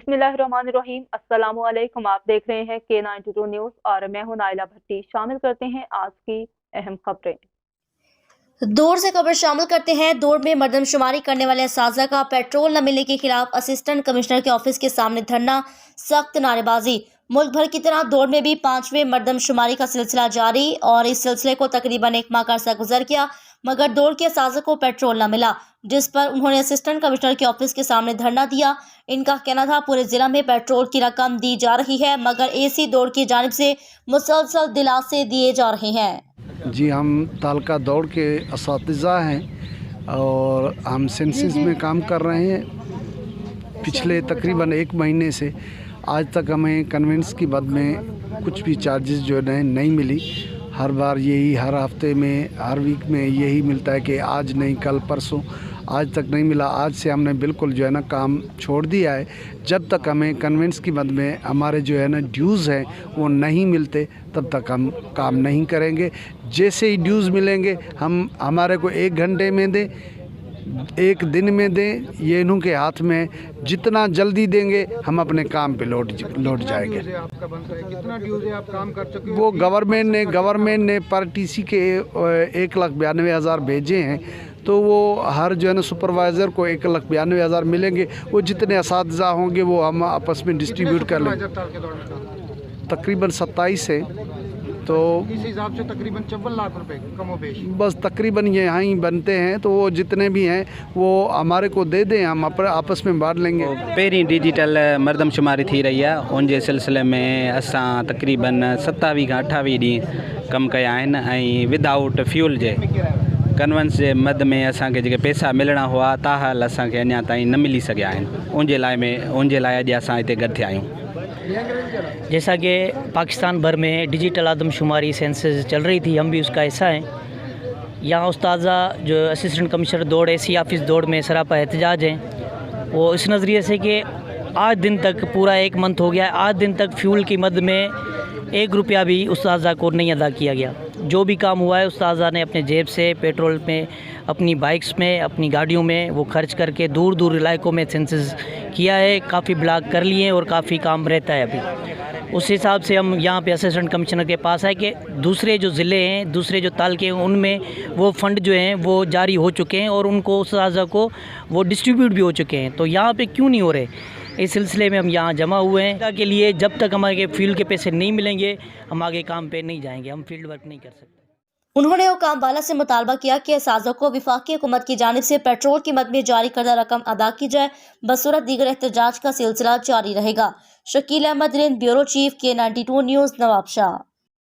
बिस्मिल्लाहिर्रहमानिर्रहीम। अस्सलामु अलैकुम। आप देख रहे हैं K92 न्यूज़ और मैं हूं नाइला भट्टी। शामिल करते हैं आज की अहम खबरें। दौड़ से खबर शामिल करते हैं। दौड़ में मर्दमशुमारी करने वाले असातिज़ा का पेट्रोल न मिलने के खिलाफ असिस्टेंट कमिश्नर के ऑफिस के सामने धरना, सख्त नारेबाजी। मुल्क भर की तरह दौड़ में भी 5वें मर्दमशुमारी का सिलसिला जारी और इस सिलसिले को तकरीबन 1 माह का अरसा गुजर गया, मगर दौड़ के असातिज़ा को पेट्रोल न मिला, जिस पर उन्होंने असिस्टेंट कमिश्नर के ऑफिस के सामने धरना दिया। इनका कहना था पूरे जिला में पेट्रोल की रकम दी जा रही है, मगर एसी दौड़ की जानिब से मुसलसल दिलासे दिए जा रहे हैं। जी, हम तालका दौड़ के असातिज़ा हैं और हम सेंसिस में काम कर रहे हैं। पिछले तकरीबन 1 महीने से आज तक हमें कन्वेंस की मद में कुछ भी चार्जेस जो है नहीं मिली। हर बार यही, हर हफ्ते में, हर वीक में यही मिलता है कि आज नहीं, कल परसों, आज तक नहीं मिला। आज से हमने बिल्कुल जो है ना काम छोड़ दिया है। जब तक हमें कन्वेंस की मद में हमारे जो है ना ड्यूज़ हैं वो नहीं मिलते, तब तक हम काम नहीं करेंगे। जैसे ही ड्यूज़ मिलेंगे हम हमारे को 1 घंटे में दें, 1 दिन में दें, ये इन्हों के हाथ में। जितना जल्दी देंगे हम अपने काम पे लौट जाएंगे। कितना ड्यूज़ है, आप काम कर चुके हैं? वो गवर्नमेंट ने पर टीसी के 1,92,000 भेजे हैं, तो वो हर जो है ना सुपरवाइज़र को 1,92,000 मिलेंगे। वो जितने असातिज़ा होंगे वो हम आपस में डिस्ट्रीब्यूट कर लेंगे। तकरीबन 27 है, तो इस हिसाब से तकरीबन 54 लाख रुपए कमोबेश बस तकरीबन यहाँ ही बनते हैं। तो वो जितने भी हैं वो हमारे को दे दें, हम आपस में बांट लेंगे। पहिरीं डिजिटल मर्दमशुमारी थी रही है, उन जे सिलसिले में असां तकरीबन 27 खां 28 ॾींहं कमु कया आहिनि ऐं विदाउट फ्यूल जे कन्वेंस जे मद में असांखे जेके पैसा मिलणा हुआ ताहाल असांखे अञा ताईं न मिली सघिया आहिनि। उन जे लाइ अॼु असां हिते गॾु थिया आहियूं। जैसा कि पाकिस्तान भर में डिजिटल आदमशुमारी सेंसस चल रही थी, हम भी उसका हिस्सा हैं। यहाँ उस्ताज़ा जो असिस्टेंट कमिश्नर दौड़, एसी ऑफिस दौड़ में सरापा एहतजाज हैं। वो इस नज़रिए से कि आज दिन तक पूरा 1 मंथ हो गया, आज दिन तक फ्यूल की मद में 1 रुपया भी उस्ताज़ा को नहीं अदा किया गया। जो भी काम हुआ है उस्ताज़ा ने अपने जेब से, पेट्रोल में, अपनी बाइक्स में, अपनी गाड़ियों में वो खर्च करके दूर दूर इलाकों में सेंसस किया है। काफ़ी ब्लॉक कर लिए हैं और काफ़ी काम रहता है अभी। उस हिसाब से हम यहाँ पे असिस्टेंट कमिश्नर के पास है कि दूसरे जो ज़िले हैं, दूसरे जो तालके हैं, उनमें वो फ़ंड जो हैं वो जारी हो चुके हैं और उनको उस्ताज़ा को वो डिस्ट्रीब्यूट भी हो चुके हैं। तो यहाँ पे क्यों नहीं हो रहे, इस सिलसिले में हम यहाँ जमा हुए हैं के लिए। जब तक हमारे फील्ड के पैसे नहीं मिलेंगे हम आगे काम पे नहीं जाएंगे, हम फील्ड वर्क नहीं कर सकते। उन्होंने हुकाम वाला से मुतालबा किया कि असातिज़ा को वफाकी हुकूमत की जानिब से पेट्रोल की मद में जारी करदा रकम अदा की जाए। बसूरत दीगर एहतजाज का सिलसिला जारी रहेगा। Shakeel Ahmed, bureau chief, K92 news, Nawabshah.